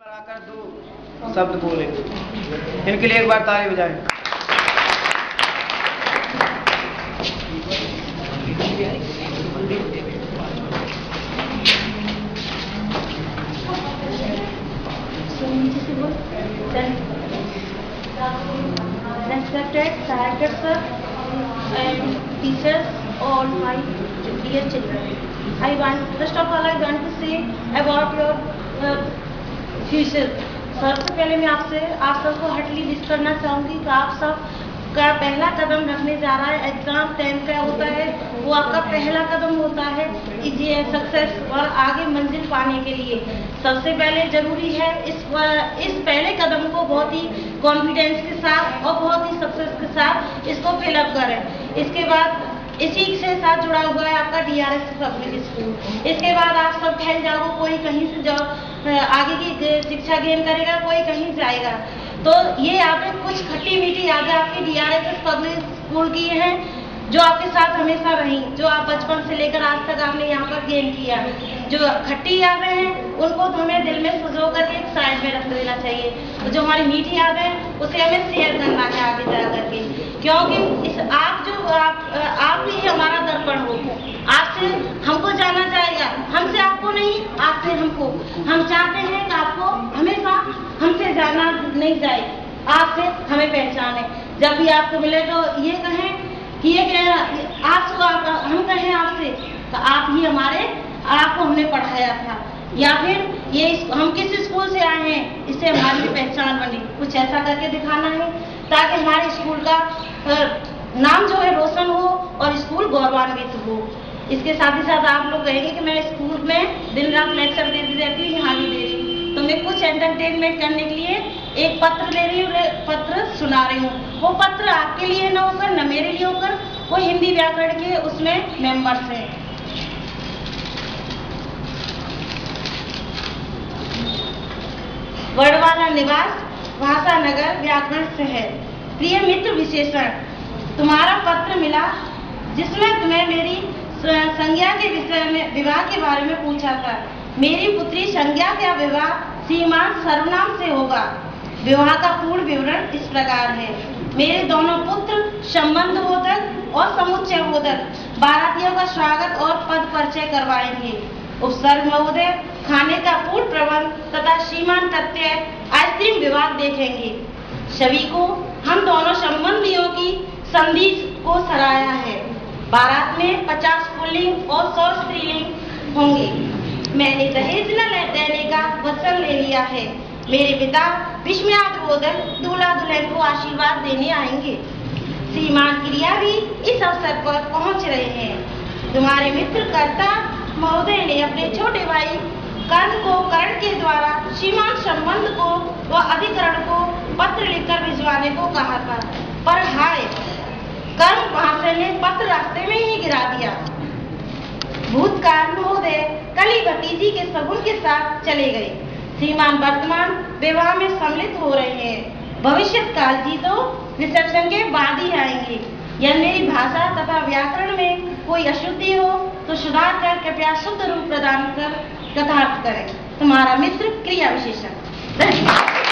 बढ़ाकर 2 शब्द बोले। इनके लिए एक बार ताली बजाएं। Respected director sir and teachers, all my dear children. First of all I want to say about your future. सबसे पहले मैं आप सबको हार्टली विश करना चाहूँगी कि आप सब का पहला कदम रखने जा रहा है। एग्जाम 10 का होता है, वो आपका पहला कदम होता है ये सक्सेस और आगे मंजिल पाने के लिए। सबसे पहले जरूरी है इस पहले कदम को बहुत ही कॉन्फिडेंस के साथ और बहुत ही सक्सेस के साथ इसको फिलअप करें। इसके बाद इसी से साथ जुड़ा हुआ है आपका DRS पब्लिक स्कूल। इसके बाद आप सब फैल जाओ, कोई कहीं से जाओ आगे की शिक्षा गेन करेगा, कोई कहीं जाएगा। तो ये यादें कुछ खट्टी मीठी यादें आपकी DRS पब्लिक स्कूल की हैं जो आपके साथ हमेशा रही, जो आप बचपन से लेकर आज तक आपने यहाँ पर गेन किया। जो खट्टी यादें हैं उनको तो हमें दिल में सजो करके एक साइड में रख देना चाहिए। तो जो हमारी मीठी यादें हैं उसे हमें शेयर करना है आगे जा करके, क्योंकि आप ही हमारा दर्पण हो। आपसे हमको जाना जाएगा, हमसे आपको नहीं, आपसे हमको। हम चाहते हैं कि आपको हमेशा हमसे जाना नहीं जाए, आपसे हमें पहचाने। जब भी आपको मिले तो ये कहें कि ये हम कहें आपसे तो आप ही आपको हमने पढ़ाया था, या फिर ये हम किस स्कूल से आए हैं इससे हमारी पहचान बने। कुछ ऐसा करके दिखाना है ताकि हमारे स्कूल का नाम जो है रोशन हो और स्कूल गौरवान्वित हो। इसके साथ ही साथ आप लोग कहेंगे कि मैं स्कूल में दिन रात लेक्चर देती रहती हूँ, यहाँ भी दे रही हूँ, तो मैं कुछ एंटरटेनमेंट करने के लिए एक पत्र दे रही हूँ, पत्र सुना रही हूँ। वो पत्र आपके लिए न होकर न मेरे लिए होकर, वो हिंदी व्याकरण के उसमें मेंबर्स हैं। वर्डवाला निवास, भाषा नगर, व्याकरण शहर। प्रिय मित्र विशेषण, तुम्हारा पत्र मिला जिसमें तुम्हें मेरी संज्ञा के विषय में विवाह के बारे में पूछा था। मेरी पुत्री संज्ञा का विवाह श्रीमान सर्वनाम से होगा। विवाह का पूर्ण विवरण इस प्रकार है। मेरे दोनों पुत्र संबंध बोधक और समुच्चय बोधक बारातियों का स्वागत और पद परिचय करवाएंगे। उपसर्ग महोदय खाने का पूर्ण प्रबंध तथा श्रीमान तथ्य आइसक्रीम विभाग देखेंगे। सभी को हम दोनों संबंधियों की संधि को सराहा है। बारात में 50 पुल्लिंग और 100 स्त्रीलिंग होंगे। मैंने दहेज न देने का वचन ले लिया है। मेरे पिता विस्मयाद बोधक दूल्हा दुल्हन को आशीर्वाद देने आएंगे। श्रीमान क्रिया भी इस अवसर पर पहुंच रहे हैं। तुम्हारे मित्र कर्ता महोदय ने अपने छोटे भाई कर्ण के द्वारा श्रीमान संबंध को व अधिकरण को पत्र लिखकर भिजवाने को कहा था, पर हाय कर्ण महाशय ने पत्र रास्ते में ही गिरा दिया। भूतकाल महोदय कल ही भतीजी के शगुन के साथ चले गए। श्रीमान वर्तमान विवाह में सम्मिलित हो रहे हैं। भविष्य काल जी तो रिसेप्शन के बाद ही आएंगे। यदि मेरी भाषा तथा व्याकरण में कोई अशुद्धि हो तो सुधार कर कृपया शुद्ध रूप प्रदान कर यथार्थ करें। तुम्हारा मित्र क्रिया विशेषण। धन्यवाद।